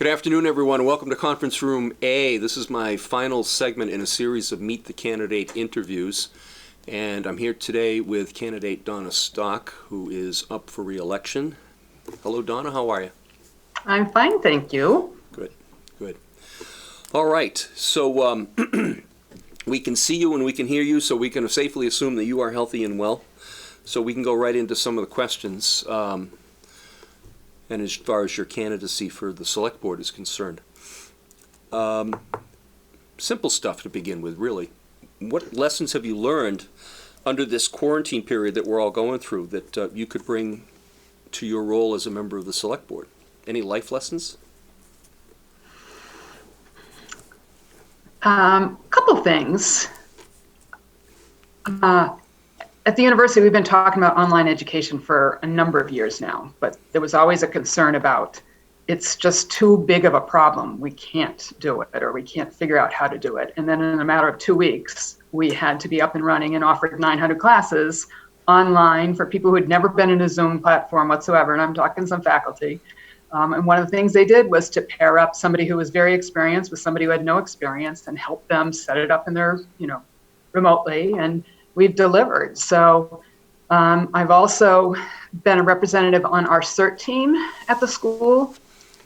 Good afternoon, everyone. Welcome to Conference Room A. This is my final segment in a series of Meet the Candidate interviews. And I'm here today with candidate Donna Stock, who is up for re-election. Hello, Donna. How are you? I'm fine, thank you. Good, good. All right. So we can see you and we can hear you, so we can safely assume that you are healthy and well. So we can go right into some of the questions. And as far as your candidacy for the Select Board is concerned. Simple stuff to begin with, really. What lessons have you learned under this quarantine period that we're all going through that you could bring to your role as a member of the Select Board? Any life lessons? Couple things. At the university, we've been talking about online education for a number of years now, but there was always a concern about it's just too big of a problem. We can't do it, or we can't figure out how to do it. And then in a matter of 2 weeks, we had to be up and running and offered 900 classes online for people who had never been in a Zoom platform whatsoever. And I'm talking some faculty. And one of the things they did was to pair up somebody who was very experienced with somebody who had no experience and help them set it up in their, remotely. And we've delivered. So I've also been a representative on our CERT team at the school.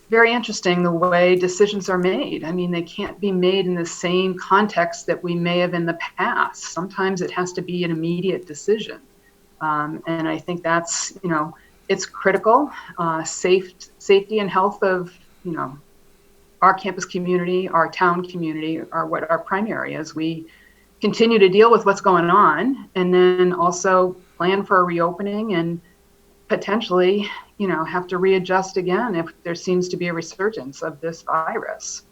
Very interesting the way decisions are made. I mean, they can't be made in the same context that we may have in the past. Sometimes it has to be an immediate decision. And I think that's, it's critical. Safety and health of, our campus community, our town community are what our primary is. We continue to deal with what's going on, and then also plan for a reopening and potentially, have to readjust again if there seems to be a resurgence of this virus.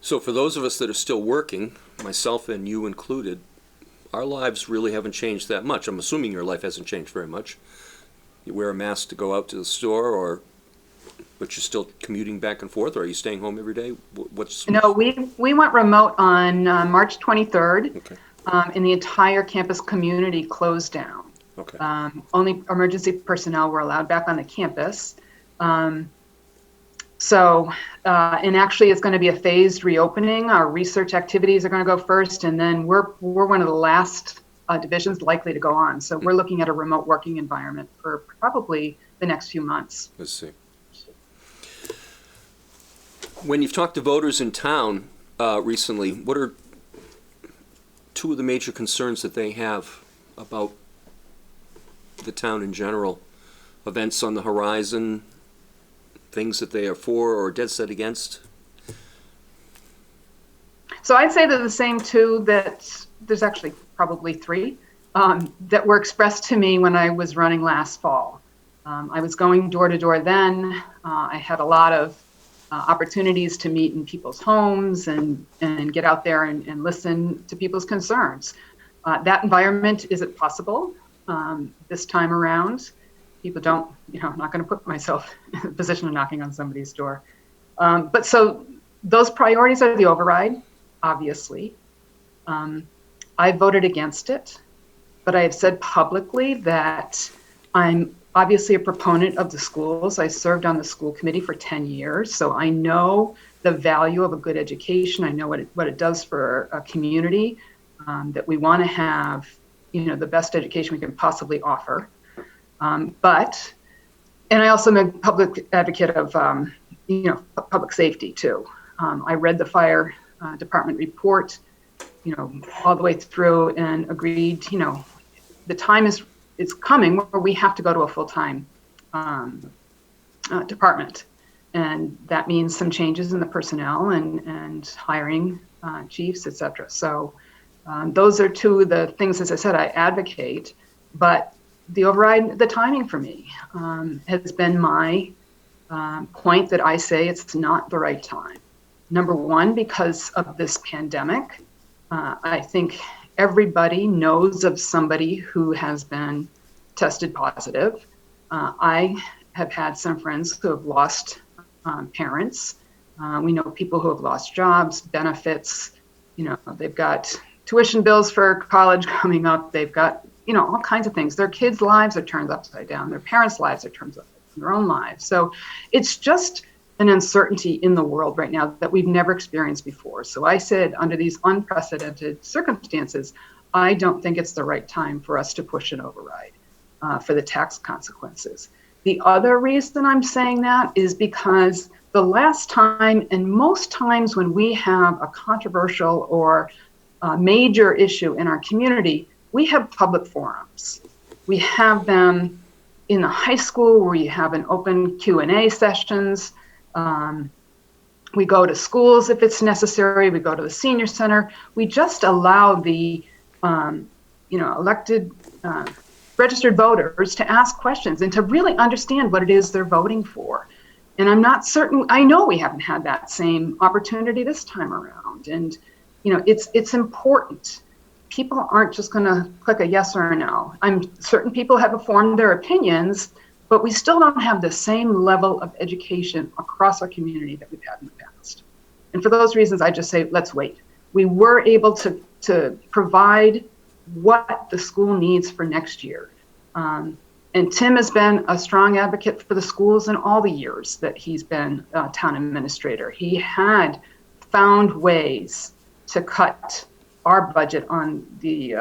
So for those of us that are still working, myself and you included, our lives really haven't changed that much. I'm assuming your life hasn't changed very much. You wear a mask to go out to the store, but you're still commuting back and forth, or are you staying home every day? We went remote on March 23rd, okay. And the entire campus community closed down. Okay. Only emergency personnel were allowed back on the campus. And actually it's going to be a phased reopening. Our research activities are going to go first, and then we're one of the last divisions likely to go on. So we're looking at a remote working environment for probably the next few months. Let's see. When you've talked to voters in town recently, what are two of the major concerns that they have about the town in general? Events on the horizon, things that they are for or dead set against? So I'd say they're the same two that there's actually probably three that were expressed to me when I was running last fall. I was going door to door then. I had a lot of opportunities to meet in people's homes and get out there and listen to people's concerns. That environment isn't possible this time around. People don't, I'm not going to put myself in a position of knocking on somebody's door. But so those priorities are the override, obviously. I voted against it, but I have said publicly that I'm obviously a proponent of the schools. I served on the school committee for 10 years, so I know the value of a good education. I know what it does for a community, that we want to have, the best education we can possibly offer. And I also am a public advocate of, public safety too. I read the fire department report, all the way through and agreed, the time is coming where we have to go to a full-time department. And that means some changes in the personnel and hiring chiefs, et cetera. So those are two of the things, as I said, I advocate. But the override, the timing for me has been my point that I say it's not the right time. Number one, because of this pandemic. I think everybody knows of somebody who has been tested positive. I have had some friends who have lost parents. We know people who have lost jobs, benefits. They've got tuition bills for college coming up. They've got, all kinds of things. Their kids' lives are turned upside down. Their parents' lives are turned in their own lives. So it's just an uncertainty in the world right now that we've never experienced before. So I said, under these unprecedented circumstances, I don't think it's the right time for us to push an override for the tax consequences. The other reason I'm saying that is because the last time, and most times when we have a controversial or a major issue in our community, we have public forums. We have them in the high school where you have an open Q&A sessions. We go to schools if it's necessary. We go to the senior center. We just allow the elected registered voters to ask questions and to really understand what it is they're voting for. And I'm not certain, I know we haven't had that same opportunity this time around. And, it's important. People aren't just going to click a yes or a no. Certain people have formed their opinions, but we still don't have the same level of education across our community that we've had in the past. And for those reasons, I just say, let's wait. We were able to provide what the school needs for next year. And Tim has been a strong advocate for the schools in all the years that he's been town administrator. He had found ways to cut our budget on the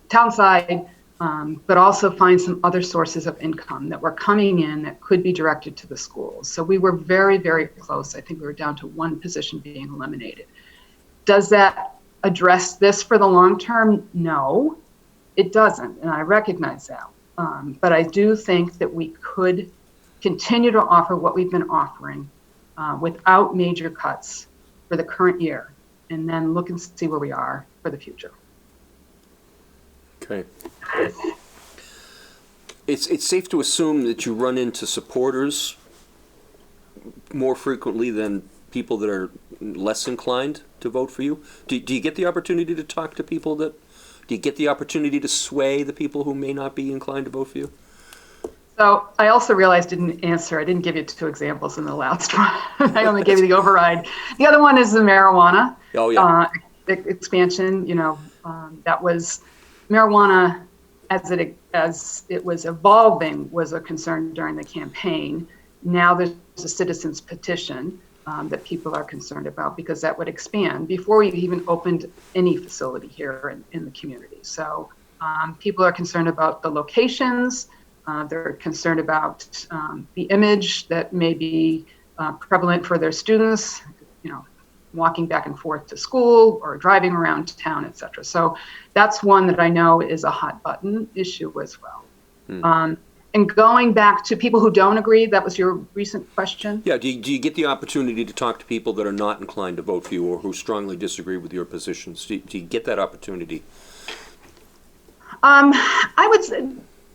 town side, but also find some other sources of income that were coming in that could be directed to the schools. So we were very, very close. I think we were down to one position being eliminated. Does that address this for the long term? No, it doesn't, and I recognize that. But I do think that we could continue to offer what we've been offering without major cuts for the current year, and then look and see where we are for the future. Okay. It's safe to assume that you run into supporters more frequently than people that are less inclined to vote for you. Do you get the opportunity to talk to people do you get the opportunity to sway the people who may not be inclined to vote for you? So I also realized I didn't give you 2 examples in the last one. I only gave you the override. The other one is the marijuana expansion. That was marijuana as it was evolving was a concern during the campaign. Now there's a citizens petition that people are concerned about because that would expand before we even opened any facility here in the community. So people are concerned about the locations. They're concerned about the image that may be prevalent for their students, walking back and forth to school or driving around town, et cetera. So that's one that I know is a hot button issue as well. And going back to people who don't agree, that was your recent question. Yeah, do you get the opportunity to talk to people that are not inclined to vote for you or who strongly disagree with your positions? Do you get that opportunity? I would say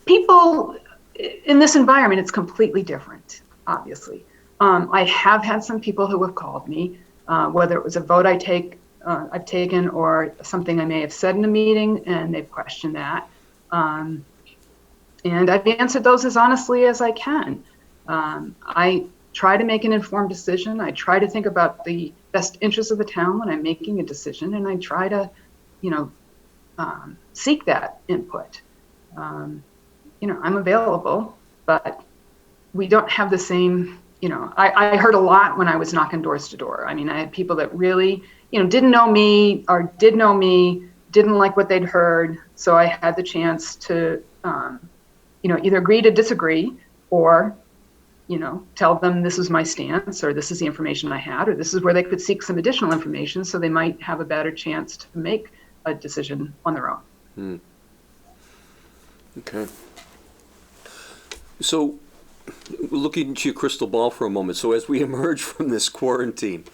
people in this environment, it's completely different, obviously. I have had some people who have called me, whether it was a vote I've taken or something I may have said in a meeting, and they've questioned that. And I've answered those as honestly as I can. I try to make an informed decision. I try to think about the best interests of the town when I'm making a decision, and I try to, seek that input. I'm available, but we don't have the same, I heard a lot when I was knocking doors to door. I mean, I had people that really, didn't know me or did know me, didn't like what they'd heard. So I had the chance to, either agree to disagree or, tell them this is my stance or this is the information I had or this is where they could seek some additional information so they might have a better chance to make a decision on their own. Okay. So, looking into your crystal ball for a moment, so as we emerge from this quarantine,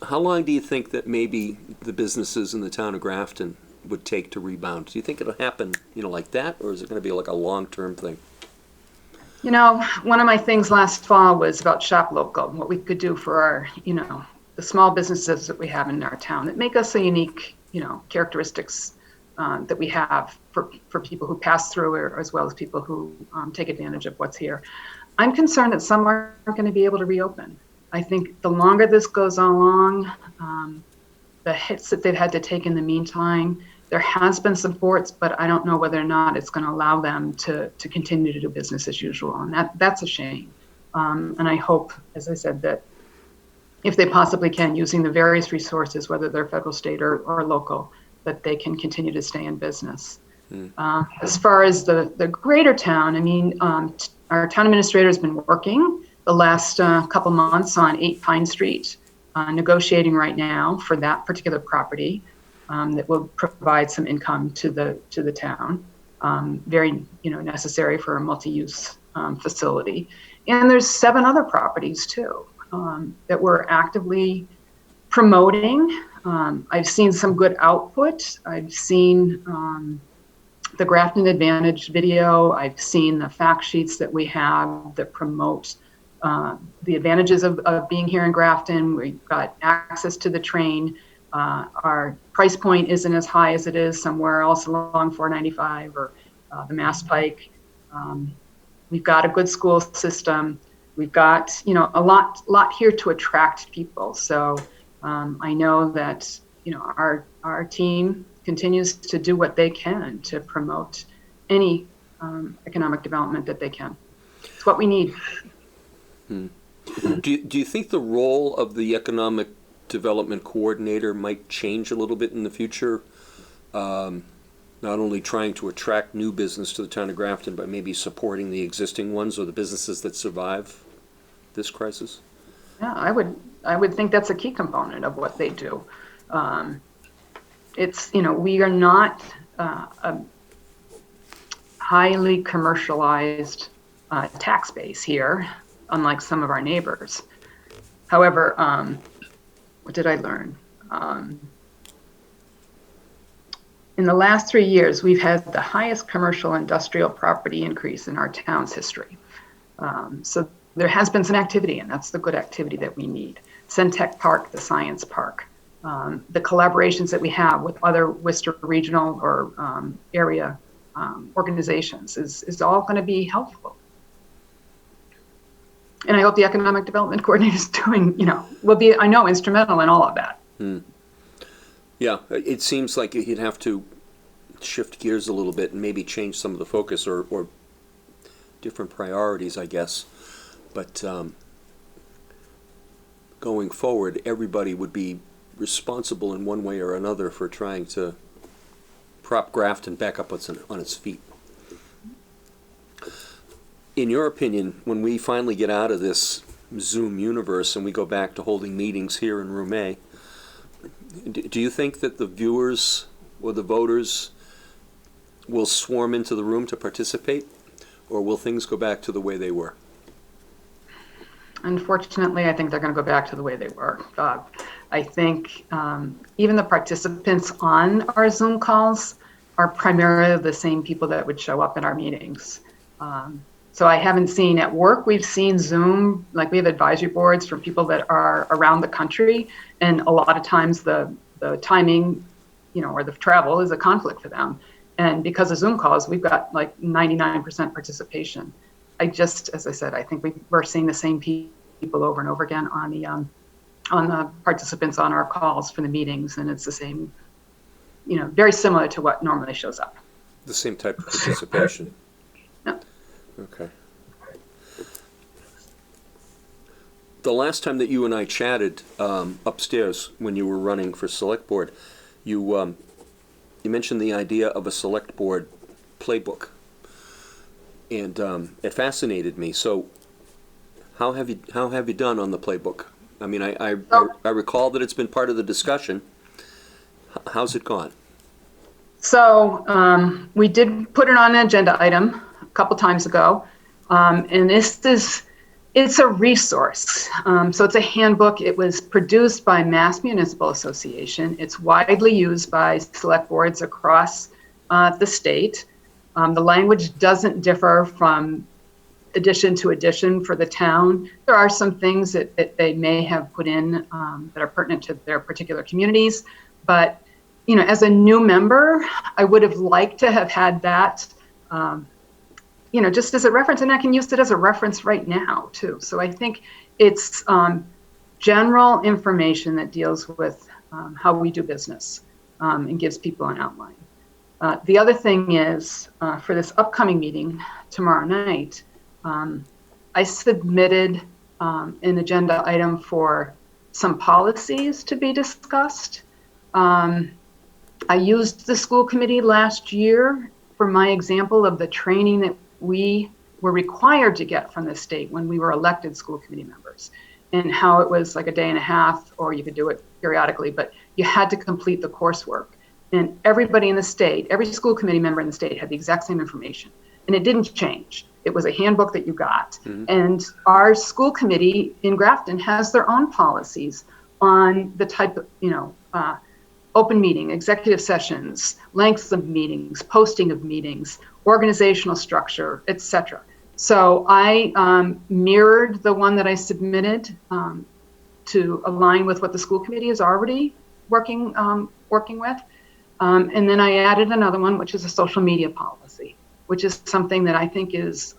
how long do you think that maybe the businesses in the town of Grafton would take to rebound? Do you think it'll happen, like that, or is it going to be like a long-term thing? One of my things last fall was about shop local, what we could do for our, the small businesses that we have in our town that make us a unique, characteristics that we have for people who pass through or as well as people who take advantage of what's here. I'm concerned that some aren't going to be able to reopen. I think the longer this goes along, the hits that they've had to take in the meantime, There has been supports, but I don't know whether or not it's going to allow them to continue to do business as usual, and that's a shame. And I hope, as I said, that if they possibly can, using the various resources, whether they're federal, state, or local, that they can continue to stay in business. As far as the greater town, I mean, our town administrator has been working the last couple months on 8 Pine Street, negotiating right now for that particular property that will provide some income to the town. Very necessary for a multi-use facility. And there's 7 other properties too that we're actively promoting. I've seen some good output. I've seen the Grafton Advantage video. I've seen the fact sheets that we have that promote the advantages of being here in Grafton. We've got access to the train. Our price point isn't as high as it is somewhere else along 495 or the Mass Pike. We've got a good school system. We've got a lot here to attract people. So I know that our team continues to do what they can to promote any economic development that they can. It's what we need. Do you think the role of the economic development coordinator might change a little bit in the future? Not only trying to attract new business to the town of Grafton, but maybe supporting the existing ones or the businesses that survive this crisis? Yeah, I would think that's a key component of what they do. It's we are not a highly commercialized tax base here, unlike some of our neighbors. However, what did I learn? In the last 3 years, we've had the highest commercial industrial property increase in our town's history. So there has been some activity, and that's the good activity that we need. Centec Park, the Science Park, the collaborations that we have with other Worcester regional or area organizations is all going to be helpful. And I hope the economic development coordinator is will be, I know, instrumental in all of that. Yeah, it seems like you'd have to shift gears a little bit and maybe change some of the focus or different priorities, I guess. But going forward, everybody would be responsible in one way or another for trying to prop Grafton back up on its feet. In your opinion, when we finally get out of this Zoom universe and we go back to holding meetings here in Room A, do you think that the viewers or the voters will swarm into the room to participate, or will things go back to the way they were? Unfortunately, I think they're going to go back to the way they were. I think even the participants on our Zoom calls are primarily the same people that would show up in our meetings. So I haven't seen at work, we've seen Zoom, like we have advisory boards for people that are around the country, and a lot of times the timing, or the travel is a conflict for them. And because of Zoom calls, we've got like 99% participation. As I said, I think we're seeing the same people over and over again on the participants on our calls for the meetings, and it's the same, very similar to what normally shows up. The same type of participation. Yeah. Okay. The last time that you and I chatted upstairs when you were running for select board, you mentioned the idea of a select board playbook, and it fascinated me. So, how have you done on the playbook? I mean, I recall that it's been part of the discussion. How's it gone? So we did put it on an agenda item a couple times ago, and it's a resource. So it's a handbook. It was produced by Mass Municipal Association. It's widely used by select boards across the state. The language doesn't differ from edition to edition for the town. There are some things that they may have put in that are pertinent to their particular communities, but as a new member, I would have liked to have had that, just as a reference, and I can use it as a reference right now too. So I think it's general information that deals with how we do business. and gives people an outline. The other thing is, for this upcoming meeting tomorrow night, I submitted an agenda item for some policies to be discussed. I used the school committee last year for my example of the training that we were required to get from the state when we were elected school committee members, and how it was like a day and a half, or you could do it periodically, but you had to complete the coursework. And everybody in the state, every school committee member in the state had the exact same information, and it didn't change. It was a handbook that you got. Mm-hmm. And our school committee in Grafton has their own policies on the type of, open meeting, executive sessions, lengths of meetings, posting of meetings, organizational structure, etc. So I mirrored the one that I submitted to align with what the school committee is already working with. And then I added another one, which is a social media policy, which is something that I think is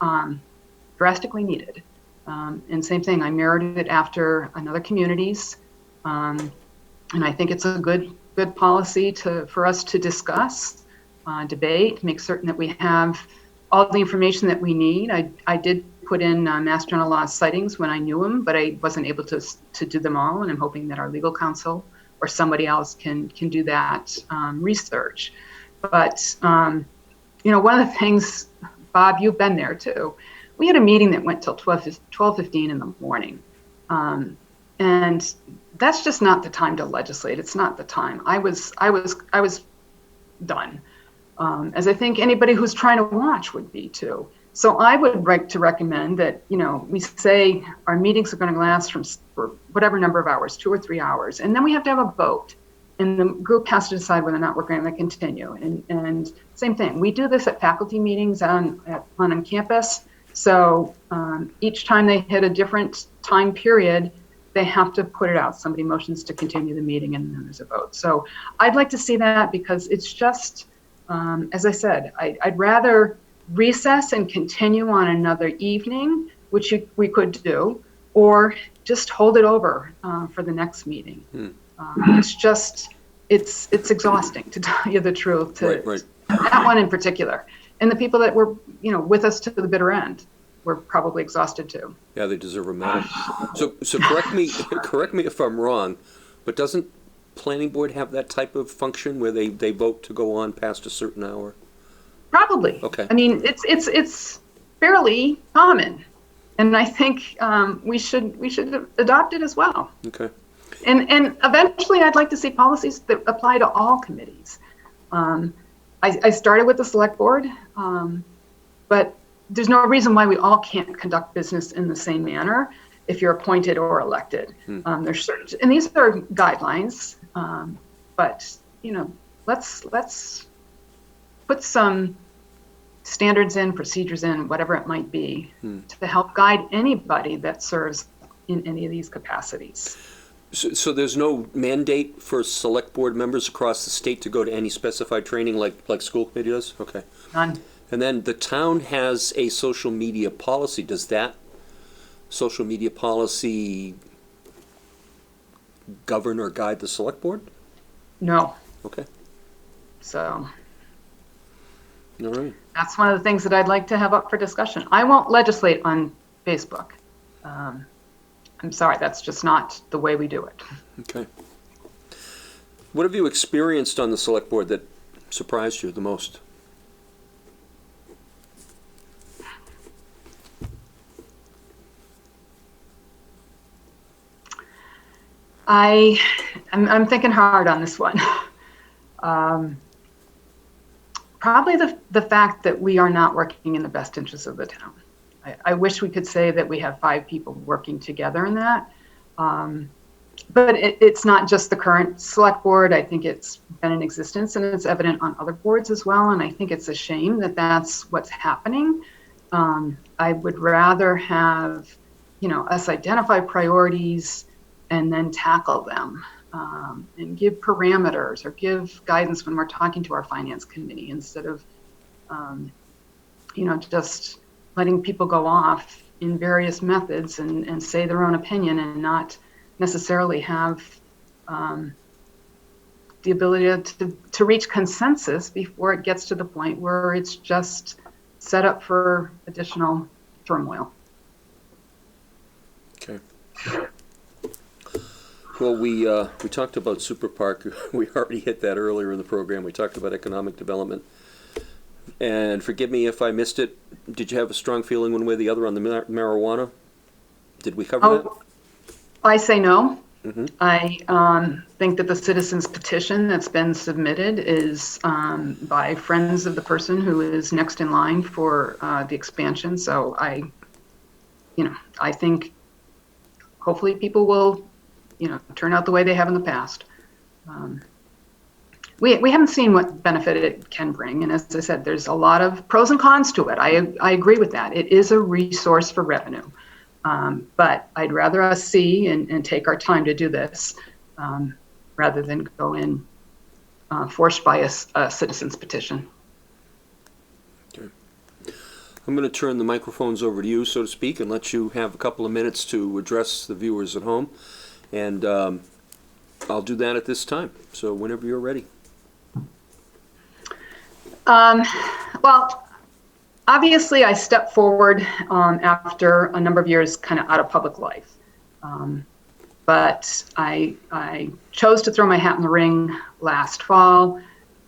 drastically needed. And same thing, I mirrored it after another community's. And I think it's a good policy for us to discuss, debate, make certain that we have all the information that we need. I did put in Mass General Law sightings when I knew them, but I wasn't able to do them all. And I'm hoping that our legal counsel or somebody else can do that research. But, one of the things, Bob, you've been there too. We had a meeting that went till 12:15 in the morning. And that's just not the time to legislate. It's not the time. I was done, as I think anybody who's trying to watch would be too. So I would like to recommend that, we say our meetings are going to last for whatever number of hours, 2 or 3 hours, and then we have to have a vote, and the group has to decide whether or not we're going to continue. And same thing, we do this at faculty meetings on campus. So each time they hit a different time period, they have to put it out. Somebody motions to continue the meeting, and then there's a vote. So I'd like to see that, because it's just, as I said, I'd rather recess and continue on another evening, which we could do, or just hold it over for the next meeting. It's just, it's exhausting, to tell you the truth. Right. That one in particular, and the people that were with us to the bitter end were probably exhausted too. Yeah, they deserve a medal. So correct me if I'm wrong, but doesn't planning board have that type of function where they vote to go on past a certain hour? Probably. Okay. I mean, it's fairly common, and I think we should adopt it as well. Okay. And eventually, I'd like to see policies that apply to all committees. I started with the select board, but there's no reason why we all can't conduct business in the same manner if you're appointed or elected. There's certain, and these are guidelines, but let's put some standards in, procedures in, whatever it might be, to help guide anybody that serves in any of these capacities. So there's no mandate for select board members across the state to go to any specified training like school committee does? Okay. None. And then the town has a social media policy. Does that social media policy govern or guide the select board? No. Okay. So. All right. That's one of the things that I'd like to have up for discussion. I won't legislate on Facebook. I'm sorry, that's just not the way we do it. Okay. What have you experienced on the select board that surprised you the most? I'm thinking hard on this one. Probably the fact that we are not working in the best interests of the town. I wish we could say that we have 5 people working together in that. But it's not just the current select board. I think it's been in existence, and it's evident on other boards as well. And I think it's a shame that that's what's happening. I would rather have, us identify priorities and then tackle them, and give parameters or give guidance when we're talking to our finance committee, instead of, just letting people go off in various methods and say their own opinion and not necessarily have the ability to reach consensus before it gets to the point where it's just set up for additional turmoil. Okay. Well, we talked about Super Park. We already hit that earlier in the program. We talked about economic development. And forgive me if I missed it. Did you have a strong feeling one way or the other on the marijuana? Did we cover that? I say no. Mm-hmm. I think that the citizens petition that's been submitted is by friends of the person who is next in line for the expansion. So I think hopefully people will, turn out the way they have in the past. We haven't seen what benefit it can bring. And as I said, there's a lot of pros and cons to it. I agree with that. It is a resource for revenue. But I'd rather us see and take our time to do this rather than go in forced by a citizen's petition. Okay. I'm going to turn the microphones over to you, so to speak, and let you have a couple of minutes to address the viewers at home. And I'll do that at this time. So whenever you're ready. Well, obviously, I stepped forward after a number of years kind of out of public life. But I chose to throw my hat in the ring last fall.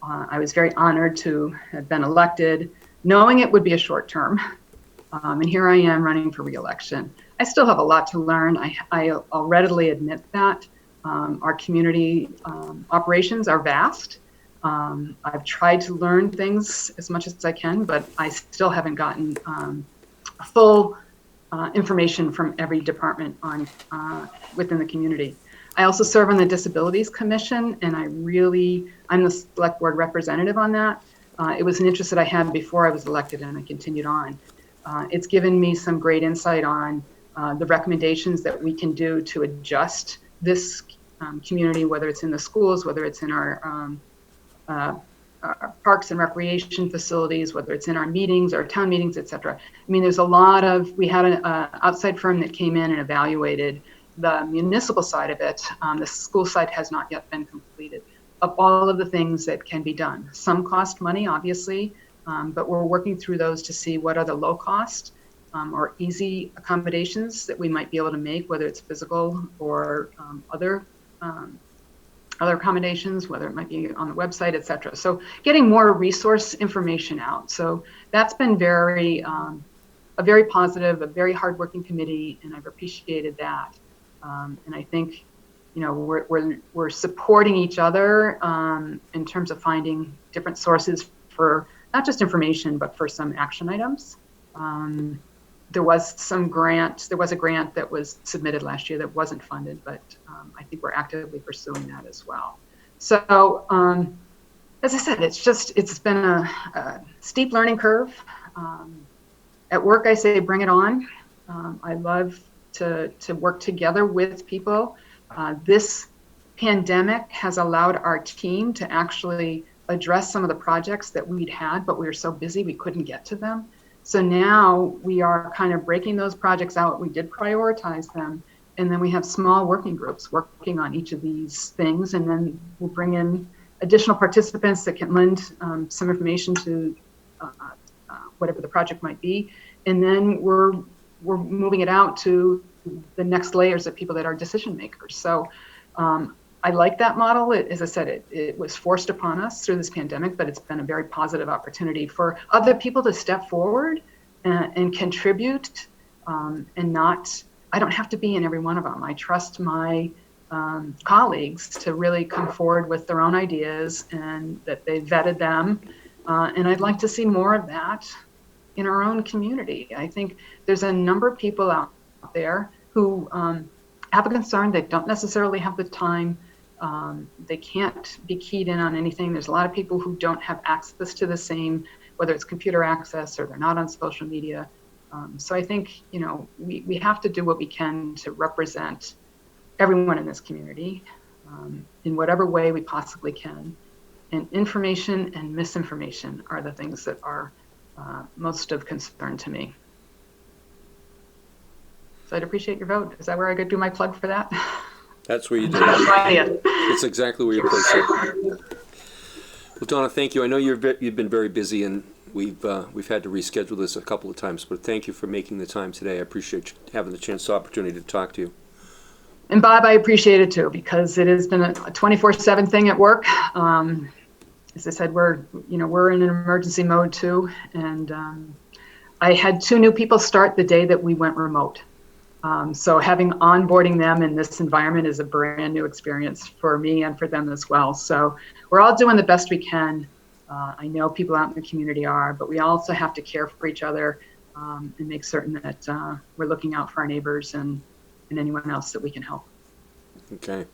I was very honored to have been elected, knowing it would be a short term. And here I am running for re-election. I still have a lot to learn. I'll readily admit that. Our community operations are vast. I've tried to learn things as much as I can, but I still haven't gotten full information from every department within the community. I also serve on the Disabilities Commission, and I'm the select board representative on that. It was an interest that I had before I was elected, and I continued on. It's given me some great insight on the recommendations that we can do to adjust this community, whether it's in the schools, whether it's in our parks and recreation facilities, whether it's in our meetings, our town meetings, et cetera. I mean, there's a lot of, we had an outside firm that came in and evaluated the municipal side of it. The school side has not yet been completed, of all of the things that can be done. Some cost money, obviously, but we're working through those to see what are the low cost or easy accommodations that we might be able to make, whether it's physical or other accommodations, whether it might be on the website, et cetera. So getting more resource information out. So that's been a very positive, a very hardworking committee, and I've appreciated that. And I think, we're supporting each other in terms of finding different sources for not just information, but for some action items. There was a grant that was submitted last year that wasn't funded, but I think we're actively pursuing that as well. So, as I said, it's been a steep learning curve. At work, I say, bring it on. I love to work together with people. This pandemic has allowed our team to actually address some of the projects that we'd had, but we were so busy we couldn't get to them. So now we are kind of breaking those projects out. We did prioritize them. And then we have small working groups working on each of these things. And then we'll bring in additional participants that can lend some information to whatever the project might be. And then we're moving it out to the next layers of people that are decision makers. So I like that model. As I said, it was forced upon us through this pandemic, but it's been a very positive opportunity for other people to step forward and contribute and not, I don't have to be in every one of them. I trust my colleagues to really come forward with their own ideas and that they vetted them. And I'd like to see more of that in our own community. I think there's a number of people out there who have a concern. They don't necessarily have the time. They can't be keyed in on anything. There's a lot of people who don't have access to the same, whether it's computer access or they're not on social media. So I think, we have to do what we can to represent everyone in this community in whatever way we possibly can. And information and misinformation are the things that are most of concern to me. So I'd appreciate your vote. Is that where I could do my plug for that? That's where you do it. It's exactly where you place it. Well, Donna, thank you. I know you've been very busy, and we've had to reschedule this a couple of times, but thank you for making the time today. I appreciate having the opportunity to talk to you. And Bob, I appreciate it too, because it has been a 24/7 thing at work. As I said, we're in an emergency mode too, and I had 2 new people start the day that we went remote. So onboarding them in this environment is a brand new experience for me and for them as well. So we're all doing the best we can. I know people out in the community are, but we also have to care for each other and make certain that we're looking out for our neighbors and anyone else that we can help. Okay.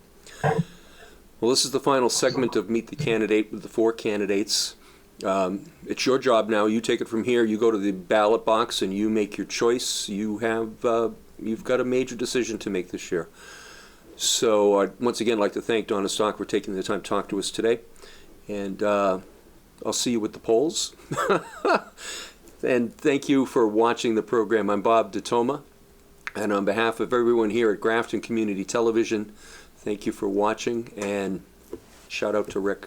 Well, this is the final segment of Meet the Candidate with the 4 candidates. It's your job now. You take it from here. You go to the ballot box and you make your choice. You've got a major decision to make this year. So I'd once again like to thank Donna Stock for taking the time to talk to us today. And I'll see you with the polls. And thank you for watching the program. I'm Bob DeToma. And on behalf of everyone here at Grafton Community Television, thank you for watching, and shout out to Rick.